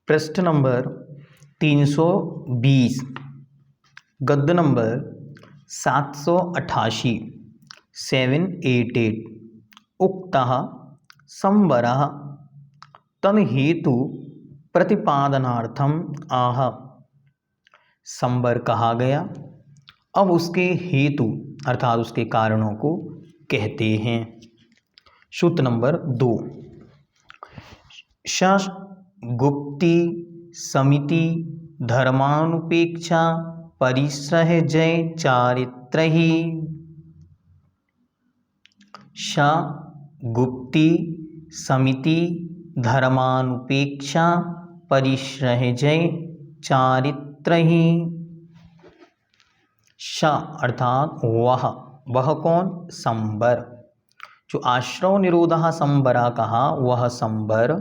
पृष्ठ नंबर 320, गद्य नंबर 788, 788। उक्तः संवरः तन्हेतु प्रतिपादनार्थम आह। संवर कहा गया, अब उसके हेतु अर्थात उसके कारणों को कहते हैं। सूत्र नंबर 2, स गुप्ती समिति धर्मानुपेक्षा परिसहजय चारित्रहि। स गुप्ती समिति धर्मानुपेक्षा परिसहजय चारित्रहि। स अर्थात वह कौन? संवर। जो आश्रव निरोधः संवरा कहा वह संवर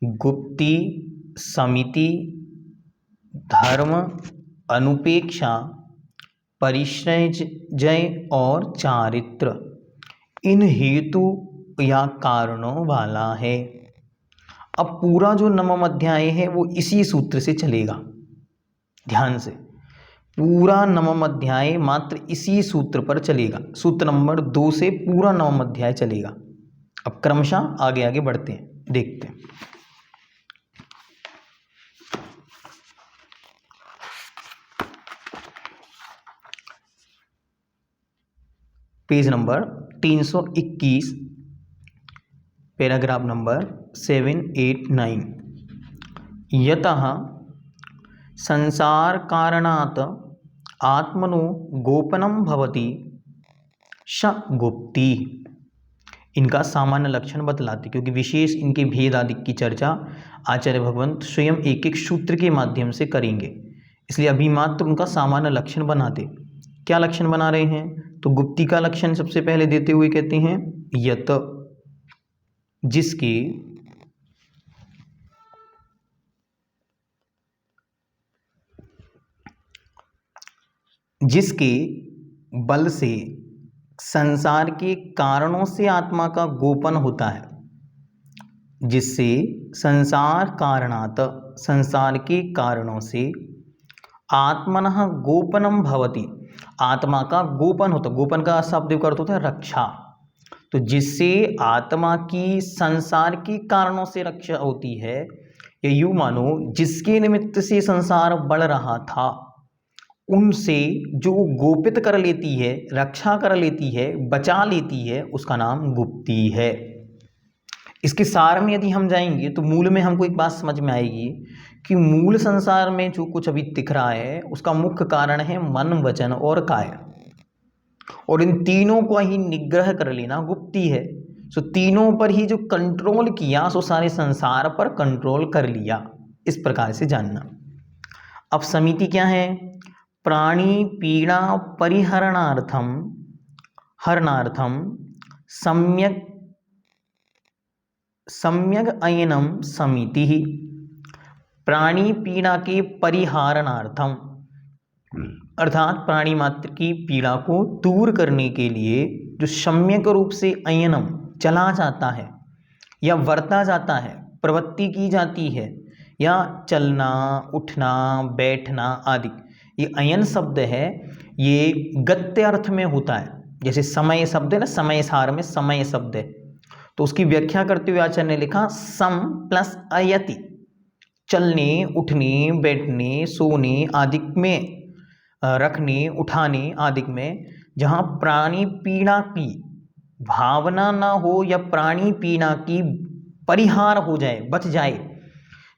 गुप्ती समिति धर्म अनुपेक्षा परिसहजय और चारित्र इन हेतु या कारणों वाला है। अब पूरा जो नवम अध्याय है वो इसी सूत्र से चलेगा। ध्यान से, पूरा नवम अध्याय मात्र इसी सूत्र पर चलेगा। सूत्र नंबर 2 से पूरा नवम अध्याय चलेगा। अब क्रमशः आगे आगे बढ़ते हैं, देखते हैं। Page number 321, paragraph number 789। यतः संसार कारणात् आत्मनो गोपनम भवति स गुप्ती। इनका सामान्य लक्षण बतलाते, क्योंकि विशेष इनके भेद आदि की चर्चा आचार्य भगवंत स्वयं एक एक सूत्र के माध्यम से करेंगे, इसलिए अभी मात्र उनका सामान्य लक्षण बनाते। क्या लक्षण बना रहे हैं? तो गुप्ती का लक्षण सबसे पहले देते हुए कहते हैं यत, जिसके बल से संसार के कारणों से आत्मा का गोपन होता है। जिससे संसार कारणात् संसार के कारणों से आत्मनः गोपनम भवति आत्मा का गोपन होता। गोपन का शब्द अर्थ होता है रक्षा। तो जिससे आत्मा की संसार के कारणों से रक्षा होती है, या यूं मानो जिसके निमित्त से संसार बढ़ रहा था उनसे जो गोपित कर लेती है, रक्षा कर लेती है, बचा लेती है, उसका नाम गुप्ती है। इसके सार में यदि हम जाएंगे तो मूल में हमको एक बात समझ में आएगी कि मूल संसार में जो कुछ अभी दिख रहा है उसका मुख्य कारण है मन, वचन और काय, और इन तीनों को ही निग्रह कर लेना गुप्ती है। सो तीनों पर ही जो कंट्रोल किया सो सारे संसार पर कंट्रोल कर लिया, इस प्रकार से जानना। अब समिति क्या है? प्राणी पीड़ा परिहरणार्थम सम्यक अयनम समिति। प्राणी पीड़ा के परिहारणार्थम अर्थात प्राणी मात्र की पीड़ा को दूर करने के लिए जो सम्यक रूप से अयनम चला जाता है या वर्ता जाता है, प्रवृत्ति की जाती है, या चलना, उठना, बैठना आदि, ये अयन शब्द है, ये गत्य अर्थ में होता है। जैसे समय शब्द है ना, समय सार में समय शब्द है, तो उसकी व्याख्या करते हुए आचार्य ने लिखा सम प्लस अयति, चलने, उठने, बैठने, सोने आदि में, रखने, उठाने आदि में, जहाँ प्राणी पीड़ा की भावना ना हो या प्राणी पीड़ा की परिहार हो जाए, बच जाए।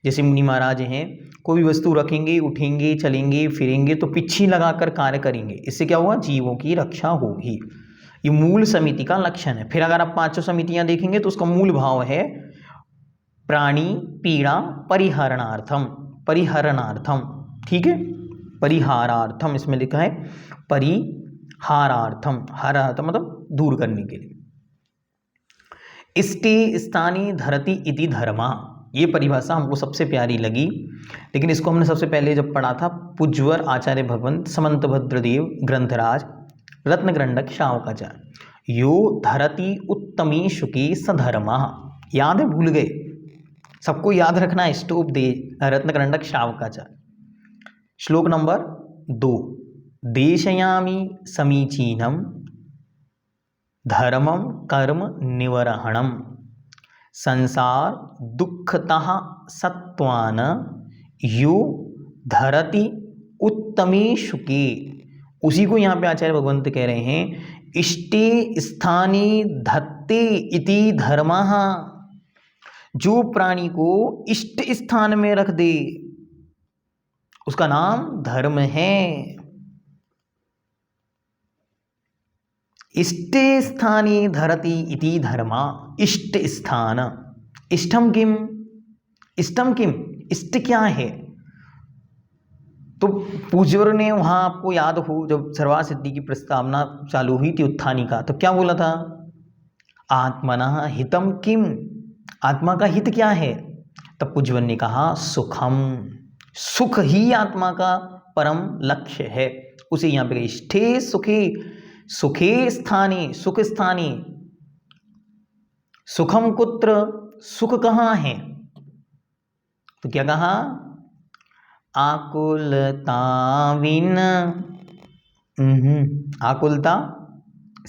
जैसे मुनि महाराज हैं, कोई वस्तु रखेंगे, उठेंगे, चलेंगे, फिरेंगे तो पिच्छी लगाकर कार्य करेंगे, इससे क्या हुआ? जीवों की रक्षा होगी। ये मूल समिति का लक्षण है। फिर अगर आप 5 समितियां देखेंगे तो उसका मूल भाव है प्राणी पीड़ा परिहरणार्थम, ठीक है, परिहारार्थम इसमें लिखा है, परिहारार्थम, हरार्थम मतलब दूर करने के लिए। इष्टे स्थानी धरती इति धर्मा, ये परिभाषा हमको सबसे प्यारी लगी, लेकिन इसको हमने सबसे पहले जब पढ़ा था पूज्यवर आचार्य भगवंत समंत भद्रदेव ग्रंथराज रत्नग्रंडक शावकाचार्य, यो धरती उत्तमेषु के सधर्मा, याद है? भूल गए? सबको याद रखना है, स्टोप दे रत्नकरंडक शावकाचा। श्लोक नंबर 2, देशयामि समीचीनम धर्मम कर्म निवरहणम संसार दुखतः सत्वान यो धरति उत्तमे शुके। उसी को यहाँ पे आचार्य भगवंत कह रहे हैं, इष्टे स्थाने धत्ते इति धर्मः। जो प्राणी को इष्ट स्थान में रख दे उसका नाम धर्म है। इष्टे स्थाने धरति इति धर्मा। इष्ट स्थान, इष्टम किम, इष्टम किम, इष्ट क्या है? तो पूज्यवर ने वहां, आपको याद हो जब सर्वा सिद्धि की प्रस्तावना चालू हुई थी उत्थानी का, तो क्या बोला था? आत्मनः हितम किम, आत्मा का हित क्या है? तब पूज्यवर ने कहा सुखम, सुख ही आत्मा का परम लक्ष्य है। उसे यहाँ पे इष्ठे सुखे, सुखे स्थाने, सुख स्थाने, सुखम कुत्र, सुख कहाँ है? तो क्या कहा? आकुलता विन, आकुलता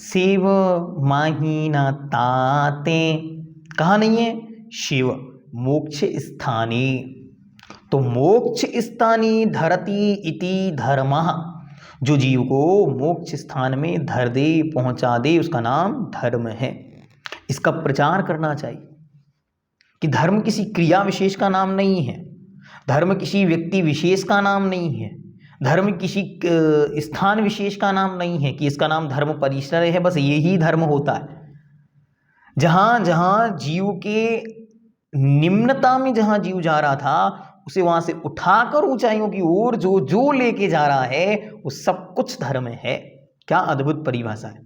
शिव माहीना ताते, कहाँ नहीं है? शिव मोक्ष स्थाने। तो मोक्ष स्थानी धरती इति धर्मः। जो जीव को मोक्ष स्थान में धर दे, पहुंचा दे, उसका नाम धर्म है। इसका प्रचार करना चाहिए कि धर्म किसी क्रिया विशेष का नाम नहीं है, धर्म किसी व्यक्ति विशेष का नाम नहीं है, धर्म किसी स्थान विशेष का नाम नहीं है कि इसका नाम धर्म परिसर है, बस यही धर्म होता है। जहाँ जहाँ जीव के निम्नता में जहाँ जीव जा रहा था, उसे वहां से उठाकर ऊंचाइयों की ओर जो जो लेके जा रहा है, वो सब कुछ धर्म है। क्या अद्भुत परिभाषा है!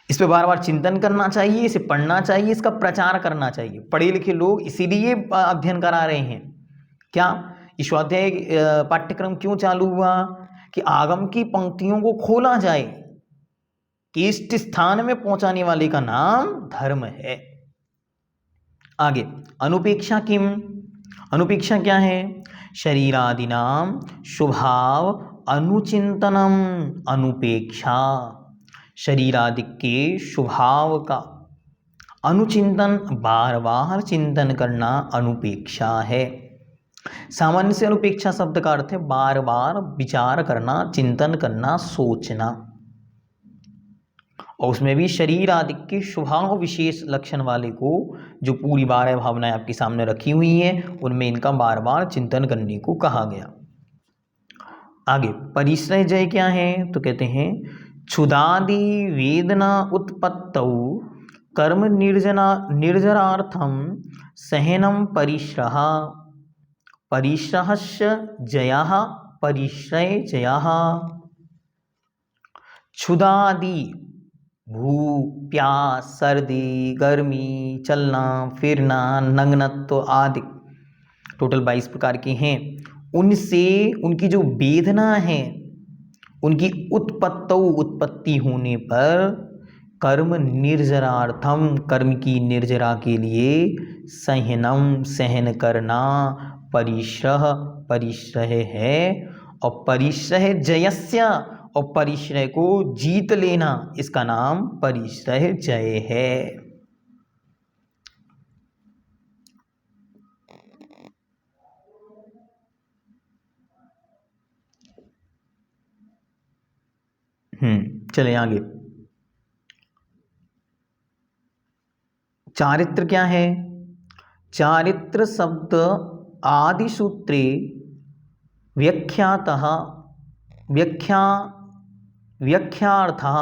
इस पे बार बार चिंतन करना चाहिए, इसे पढ़ना चाहिए, इसका प्रचार करना चाहिए। पढ़े लिखे लोग इसीलिए अध्ययन करा रहे हैं। क्या इस स्वाध्याय पाठ्यक्रम क्यों चालू हुआ? कि आगम की पंक्तियों को खोला जाए कि इष्ट स्थान में पहुंचाने वाले का नाम धर्म है। आगे, अनुपेक्षा किम, अनुपेक्षा क्या है? शरीरादिनाम शुभाव अनुचिंतनम अनुपेक्षा। शरीरादि के शुभाव का अनुचिंतन, बार बार चिंतन करना अनुपेक्षा है। सामान्य से अनुपेक्षा शब्द का अर्थ है बार बार विचार करना, चिंतन करना, सोचना। और उसमें भी शरीर आदि के शुभाव विशेष लक्षण वाले को, जो पूरी 12 भावनाएं आपके सामने रखी हुई हैं, उनमें इनका बार बार चिंतन करने को कहा गया। आगे, परिश्रय जय क्या है? तो कहते हैं क्षुदादि वेदना उत्पत्तौ कर्म निर्जरार्थम सहनम परिश्रह। परिश्रहस्य जयः परिश्रय जयः। क्षुदादि भूख, प्यास, सर्दी, गर्मी, चलना फिरना, नग्नत्व आदि टोटल 22 प्रकार के हैं। उनसे उनकी जो वेदना है, उनकी उत्पत्ति होने पर कर्म निर्जरार्थम, कर्म की निर्जरा के लिए सहनम, सहन करना, परिश्रह, परिश्रह है। और परिश्रह जयस्य, और परिश्रय को जीत लेना, इसका नाम परिश्रय जय है। चले आगे। चारित्र क्या है? चारित्र शब्द आदि सूत्रे व्याख्यातः व्याख्यार्थः।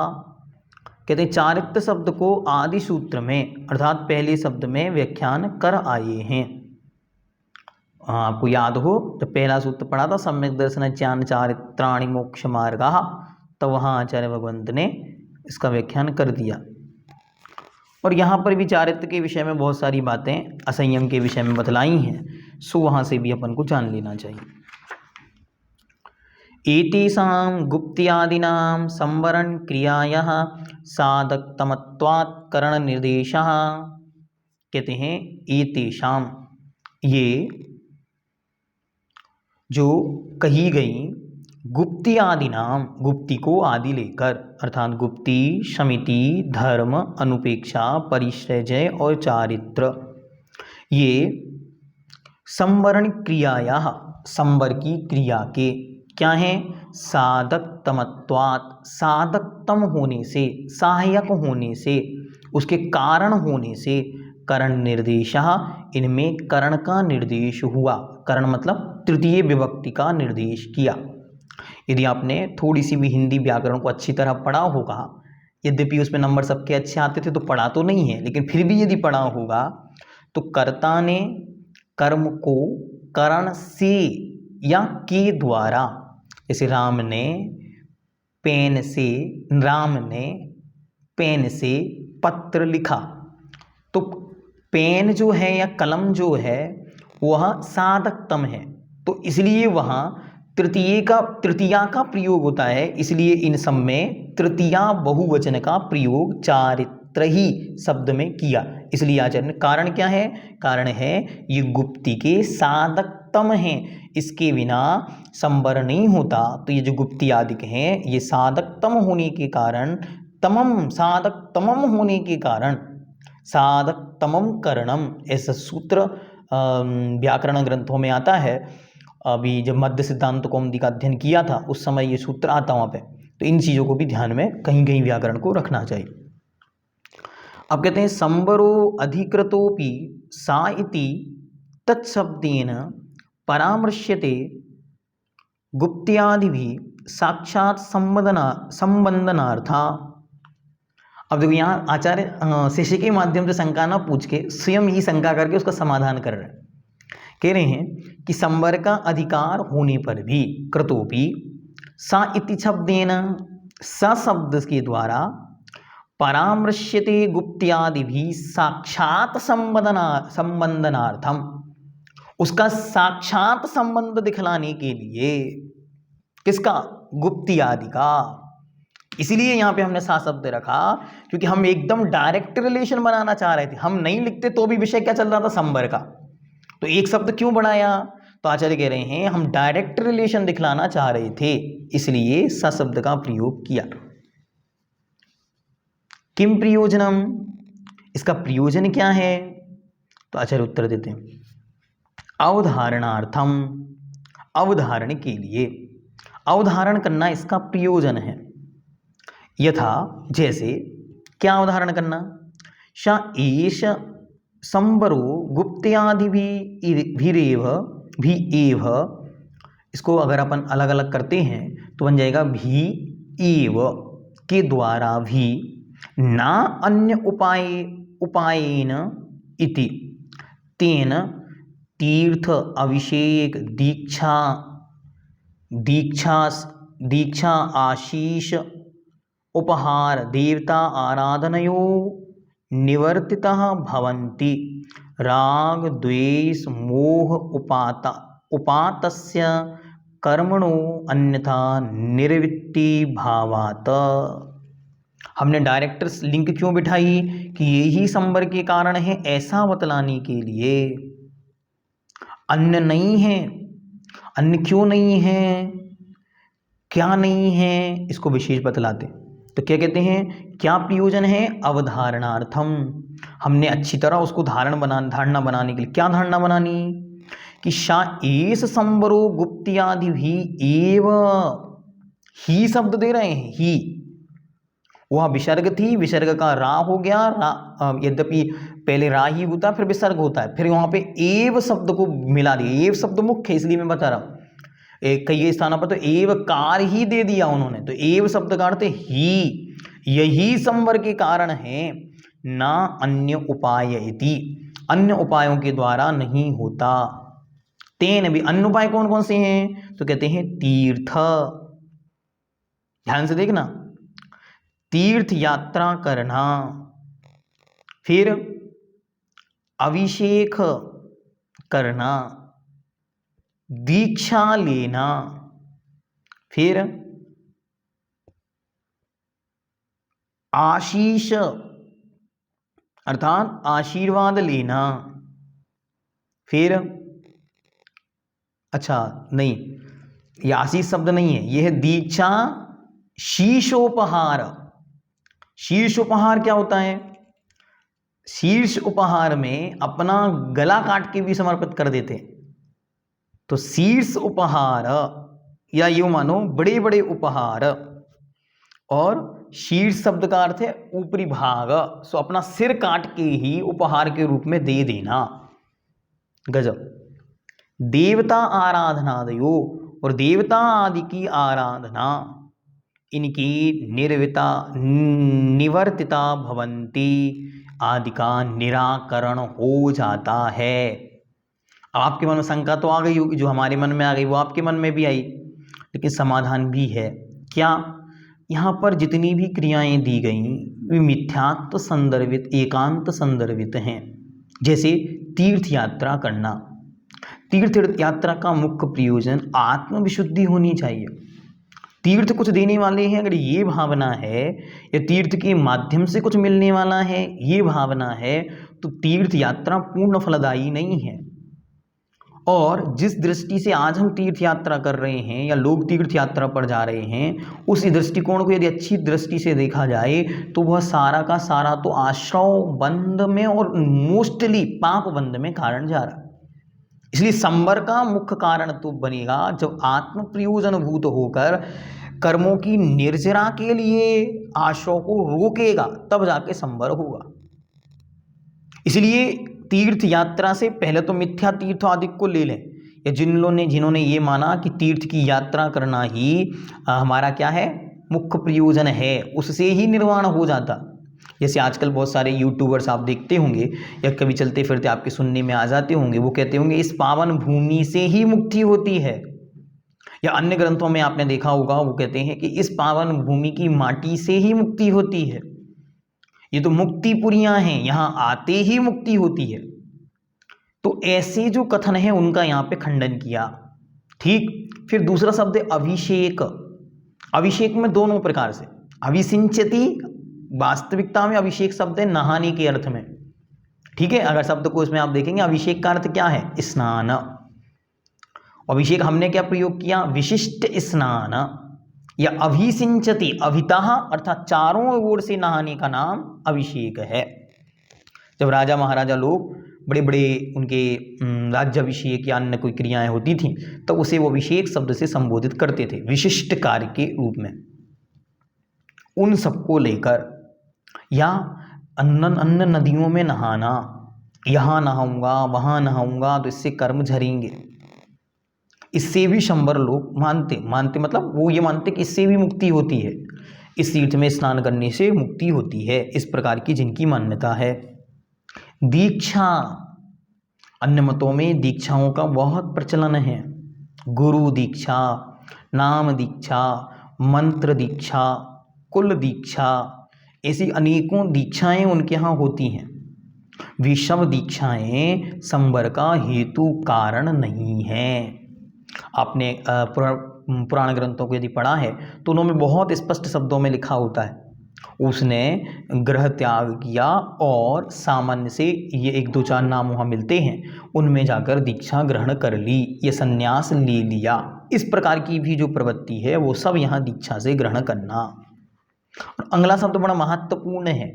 कहते हैं चारित्र शब्द को आदि सूत्र में, अर्थात पहले शब्द में व्याख्यान कर आए हैं। आपको याद हो जब पहला सूत्र पढ़ा था, सम्यक दर्शन ज्ञान चारित्राणि मोक्ष मार्गः, तो वहाँ आचार्य भगवंत ने इसका व्याख्यान कर दिया। और यहाँ पर भी चारित्र के विषय में बहुत सारी बातें असंयम के विषय में बतलाई हैं, सो वहाँ से भी अपन को जान लेना चाहिए। एतेषां गुप्त्यादीनां संवरण क्रियायाः साधकतमत्वात् करण निर्देशः। कहते हैं एतेषाम, ये जो कही गई गुप्ती आदि नाम, गुप्ती को आदि लेकर, अर्थात गुप्ती, समिति, धर्म, अनुपेक्षा, परिश्रय और चारित्र, ये संवरण क्रियाया, संवर की क्रिया के क्या हैं, साधकतमत्वात्, साधकतम होने से, सहायक होने से, उसके कारण होने से, करण निर्देशः, इनमें करण का निर्देश हुआ। करण मतलब तृतीय विभक्ति का निर्देश किया। यदि आपने थोड़ी सी भी हिंदी व्याकरण को अच्छी तरह पढ़ा होगा, यद्यपि उसमें नंबर सबके अच्छे आते थे तो पढ़ा तो नहीं है, लेकिन फिर भी यदि पढ़ा होगा तो कर्ता ने कर्म को करण से या के द्वारा, जैसे राम ने पेन से पत्र लिखा, तो पेन जो है या कलम जो है वह साधकतम है, तो इसलिए वहाँ तृतीया का प्रयोग होता है, इसलिए इन सब में तृतीया बहुवचन का प्रयोग चारित्र ही शब्द में किया। इसलिए आचार्य ने, कारण क्या है, कारण है ये गुप्ती के साधकतम हैं, इसके बिना संवर नहीं होता। तो ये जो गुप्ती आदि हैं ये साधकतम होने के कारण, साधकतमम होने के कारण साधकतमम करणम, ऐसा सूत्र व्याकरण ग्रंथों में आता है। अभी जब मध्य सिद्धांत कौमुदी का अध्ययन किया था उस समय ये सूत्र आता वहाँ पे, तो इन चीज़ों को भी ध्यान में कहीं कहीं व्याकरण को रखना चाहिए। अब कहते हैं संवरो अधिकृतोपि सा इति तत्शब्देन परामर्श्यते गुप्त्यादिभिः साक्षात संबंधनार्था। अब देखो यहाँ आचार्य शिष्य के माध्यम से शंका ना पूछ के स्वयं ही शंका करके उसका समाधान कर रहे हैं। कह रहे हैं कि संवर का अधिकार होने पर भी कृतोपि सा इति शब्देन, स शब्द के द्वारा, परामर्श्यते गुप्त्यादि भी साक्षात संबंधनार्थम, उसका साक्षात संबंध दिखलाने के लिए, किसका, गुप्ती आदि का। इसीलिए यहाँ पे हमने सा शब्द रखा, क्योंकि हम एकदम डायरेक्ट रिलेशन बनाना चाह रहे थे। हम नहीं लिखते तो भी विषय क्या चल रहा था, संवर का। तो एक शब्द क्यों बढ़ाया, तो आचार्य कह रहे हैं हम डायरेक्ट रिलेशन दिखलाना चाह रहे थे, इसलिए स शब्द का प्रयोग किया। किम प्रयोजनम, इसका प्रयोजन क्या है, तो आचार्य उत्तर देते हैं अवधारणार्थम, अवधारण के लिए, अवधारण करना इसका प्रयोजन है। यथा, जैसे, क्या अवधारण करना, श एष संवरो गुप्त्यादि भी एव, इसको अगर अपन अलग अलग करते हैं तो बन जाएगा भी एव के द्वारा भी, ना अन्य उपायेन इति, तेन तीर्थ अभिषेक दीक्षा आशीष उपहार देवता आराधनयो निवर्तितः भवन्ति, राग द्वेष मोह उपातस्य कर्मणो अन्यथा निर्वृत्ति भावात्। हमने डायरेक्ट लिंक क्यों बिठाई कि यही संवर के कारण है, ऐसा बतलाने के लिए। अन्य नहीं है, अन्य क्यों नहीं है, क्या नहीं है, इसको विशेष बतलाते। तो क्या कहते हैं, क्या प्रयोजन है, अवधारणार्थम, हमने अच्छी तरह उसको धारणा बनाने के लिए। क्या धारणा बनानी, कि शा एस संवरो गुप्त्यादि भी एव, ही शब्द दे रहे हैं, ही, वह विसर्ग थी, विसर्ग का रा हो गया, यद्यपि पहले रा ही होता है फिर विसर्ग होता है, फिर वहां पे एव शब्द को मिला दिया। एव शब्द मुख्य है, इसलिए मैं बता रहा हूं। कई स्थानों पर तो एव कार ही दे दिया उन्होंने, तो एव शब्द का अर्थ ही, यही संवर के कारण है, ना अन्य उपाय इति, अन्य उपायों के द्वारा नहीं होता। तेन भी, अन्य उपाय कौन कौन से हैं, तो कहते हैं तीर्थ, ध्यान से देखना, तीर्थ यात्रा करना, फिर अभिषेक करना, दीक्षा लेना, फिर आशीष अर्थात आशीर्वाद लेना। फिर अच्छा नहीं, ये आशीष शब्द नहीं है, यह है दीक्षा शीर्षोपहार। शीर्ष उपहार क्या होता है? शीर्ष उपहार में अपना गला काट के भी समर्पित कर देते हैं। तो शीर्ष उपहार, या यूं मानो बड़े बड़े उपहार, और शीर्ष शब्द का अर्थ है ऊपरी भाग। सो अपना सिर काट के ही उपहार के रूप में दे देना। गजब। देवता आराधनादयो, और देवता आदि की आराधना, इनकी निर्विता निवर्तिता भवंती आदि का निराकरण हो जाता है। अब आपके मन में शंका तो आ गई होगी, जो हमारे मन में आ गई वो आपके मन में भी आई, लेकिन समाधान भी है। क्या? यहाँ पर जितनी भी क्रियाएं दी गई वे मिथ्यात्व संदर्भित, एकांत संदर्भित हैं। जैसे तीर्थ यात्रा करना। तीर्थ यात्रा का मुख्य प्रयोजन आत्मविशुद्धि होनी चाहिए। तीर्थ कुछ देने वाले हैं, अगर ये भावना है, या तीर्थ के माध्यम से कुछ मिलने वाला है ये भावना है, तो तीर्थ यात्रा पूर्ण फलदायी नहीं है। और जिस दृष्टि से आज हम तीर्थ यात्रा कर रहे हैं या लोग तीर्थ यात्रा पर जा रहे हैं, उस दृष्टिकोण को यदि अच्छी दृष्टि से देखा जाए तो वह सारा का सारा तो आश्रव बंध में और मोस्टली पाप बंध में कारण जा रहा है। इसलिए संवर का मुख्य कारण तो बनेगा जब आत्म प्रयोजन भूत होकर कर्मों की निर्जरा के लिए आश्रव को रोकेगा, तब जाके संवर होगा। इसलिए तीर्थ यात्रा से पहले तो मिथ्या तीर्थ आदि को ले लें, या जिन्होंने ये माना कि तीर्थ की यात्रा करना ही हमारा क्या है, मुख्य प्रयोजन है, उससे ही निर्वाण हो जाता। जैसे आजकल बहुत सारे यूट्यूबर्स आप देखते होंगे या कभी चलते फिरते आपके सुनने में आ जाते होंगे, वो कहते होंगे इस पावन भूमि से ही मुक्ति होती है। या अन्य ग्रंथों में आपने देखा होगा वो कहते हैं कि इस पावन भूमि की माटी से ही मुक्ति होती है। ये तो मुक्तिपुरियां हैं, यहां आते ही मुक्ति होती है। तो ऐसे जो कथन है उनका यहां पे खंडन किया। ठीक। फिर दूसरा शब्द है अभिषेक। अभिषेक में दोनों प्रकार से, अभिसिंचति, वास्तविकता में अभिषेक शब्द है नहाने के अर्थ में। ठीक है, अगर शब्द को इसमें आप देखेंगे अभिषेक का अर्थ क्या है, स्नान। अभिषेक हमने क्या प्रयोग किया, विशिष्ट स्नान, या अभिसिंचति, अभितः अर्थात चारों ओर से नहाने का नाम अभिषेक है। जब राजा महाराजा लोग बड़े बड़े उनके राज्याभिषेक या अन्य कोई क्रियाएं होती थी, तब उसे वो अभिषेक शब्द से संबोधित करते थे, विशिष्ट कार्य के रूप में। उन सबको लेकर, या अन्य नदियों में नहाना, यहाँ नहाऊंगा वहाँ नहाऊंगा तो इससे कर्म झरेंगे, इससे भी शंबर लोग मानते मतलब वो ये मानते कि इससे भी मुक्ति होती है, इस तीर्थ में स्नान करने से मुक्ति होती है, इस प्रकार की जिनकी मान्यता है। दीक्षा, अन्य मतों में दीक्षाओं का बहुत प्रचलन है। गुरु दीक्षा, नाम दीक्षा, मंत्र दीक्षा, कुल दीक्षा, ऐसी अनेकों दीक्षाएं उनके यहाँ होती हैं। विषम दीक्षाएं संवर का हेतु कारण नहीं है। आपने पुराण ग्रंथों को यदि पढ़ा है तो उन्होंने बहुत स्पष्ट शब्दों में लिखा होता है, उसने ग्रह त्याग किया और सामान्य से ये 1-2-4 नाम वहाँ मिलते हैं, उनमें जाकर दीक्षा ग्रहण कर ली, ये संन्यास ले लिया। इस प्रकार की भी जो प्रवृत्ति है वो सब यहाँ दीक्षा से ग्रहण करना। और अगला शब्द बड़ा महत्वपूर्ण है।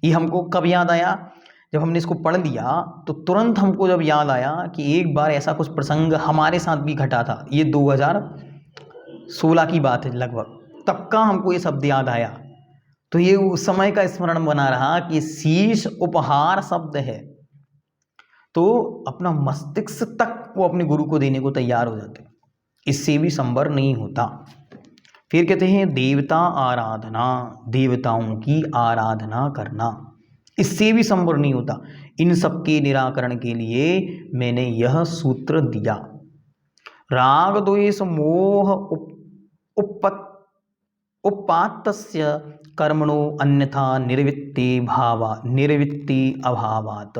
ये हमको कब याद आया, जब हमने इसको पढ़ लिया तो तुरंत हमको जब याद आया कि एक बार ऐसा कुछ प्रसंग हमारे साथ भी घटा था। ये 2016 की बात है लगभग, तब का हमको ये शब्द याद आया। तो ये उस समय का स्मरण बना रहा कि शीर्ष उपहार शब्द है, तो अपना मस्तिष्क तक वो अपने गुरु को देने को तैयार हो जाते, इससे भी संवर नहीं होता। फिर कहते हैं देवता आराधना, देवताओं की आराधना करना, इससे भी संवर नहीं होता। इन सब के निराकरण के लिए मैंने यह सूत्र दिया। राग द्वेष मोह उपात्तस्य कर्मणो अन्यथा निर्वृत्ति अभावात।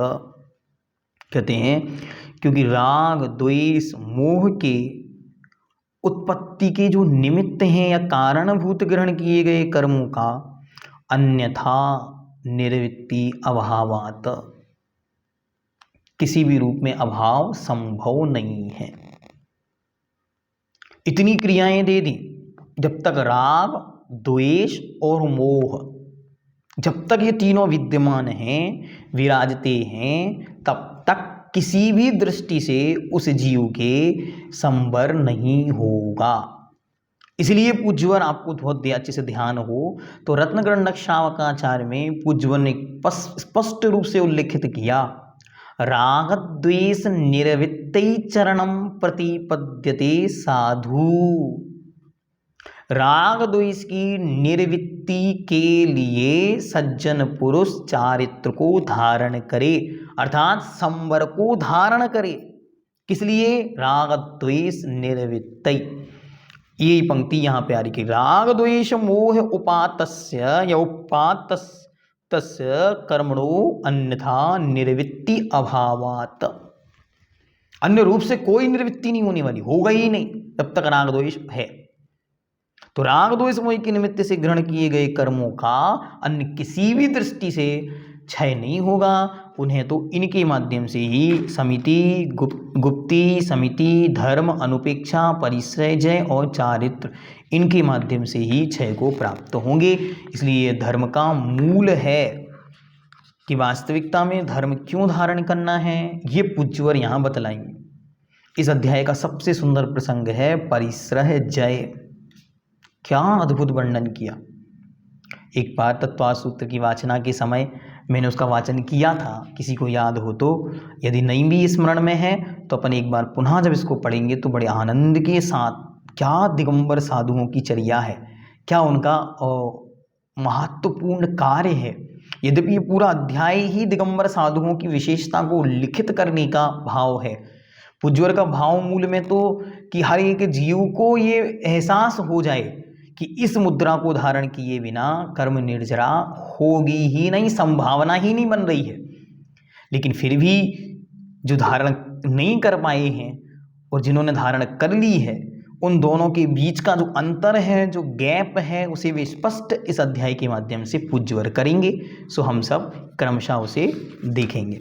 कहते हैं क्योंकि राग द्वेष मोह के उत्पत्ति के जो निमित्त हैं या कारणभूत ग्रहण किए गए कर्मों का अन्यथा निर्वृत्ति अभावात, किसी भी रूप में अभाव संभव नहीं है। इतनी क्रियाएं दे दी, जब तक राग, द्वेष और मोह, जब तक ये तीनों विद्यमान हैं, विराजते हैं, तब तक किसी भी दृष्टि से उस जीव के संवर नहीं होगा। इसलिए पूज्यवर, आपको बहुत अच्छे से ध्यान हो तो रत्नगणक श्रावकाचार्य में पूज्यवर ने स्पष्ट रूप से उल्लेखित किया, राग द्वेष निर्वृत्तै चरणम प्रतिपद्यते साधु। राग द्वेष की निर्वृत्ति के लिए सज्जन पुरुष चारित्र को धारण करे, अर्थात संवर को धारण करे। किस लिए? राग द्वेष निर्वृत्तै। ये पंक्ति यहाँ पे आ रही कि राग द्वेष मोह उपातस्य या उपातस्य कर्मणो अन्यथा निर्वृत्ति अभावात। अन्य रूप से कोई निर्वृत्ति नहीं होने वाली, होगा ही नहीं जब तक राग द्वेष है। तो राग द्वेष मोह के निमित्त से ग्रहण किए गए कर्मों का अन्य किसी भी दृष्टि से क्षय नहीं होगा। उन्हें तो इनके माध्यम से ही समिति, गुप्ति, समिति, धर्म, अनुपेक्षा, परिश्रय, जय और चारित्र, इनके माध्यम से ही क्षय को प्राप्त होंगे। इसलिए धर्म का मूल है कि वास्तविकता में धर्म क्यों धारण करना है, ये पूज्यवर यहाँ बतलाएंगे। इस अध्याय का सबसे सुंदर प्रसंग है परिश्रय जय। क्या अद्भुत वर्णन किया। एक बार तत्व सूत्र की वाचना के समय मैंने उसका वाचन किया था, किसी को याद हो तो। यदि नहीं भी स्मरण में है तो अपन एक बार पुनः जब इसको पढ़ेंगे तो बड़े आनंद के साथ, क्या दिगंबर साधुओं की चर्या है, क्या उनका महत्वपूर्ण कार्य है। यद्यपि ये पूरा अध्याय ही दिगंबर साधुओं की विशेषता को लिखित करने का भाव है। पूज्यवर का भाव मूल में तो कि हर एक जीव को ये एहसास हो जाए कि इस मुद्रा को धारण किए बिना कर्म निर्जरा होगी ही नहीं, संभावना ही नहीं बन रही है। लेकिन फिर भी जो धारण नहीं कर पाए हैं और जिन्होंने धारण कर ली है, उन दोनों के बीच का जो अंतर है, जो गैप है, उसे वे स्पष्ट इस अध्याय के माध्यम से पूज्यवर करेंगे। सो हम सब क्रमशः उसे देखेंगे।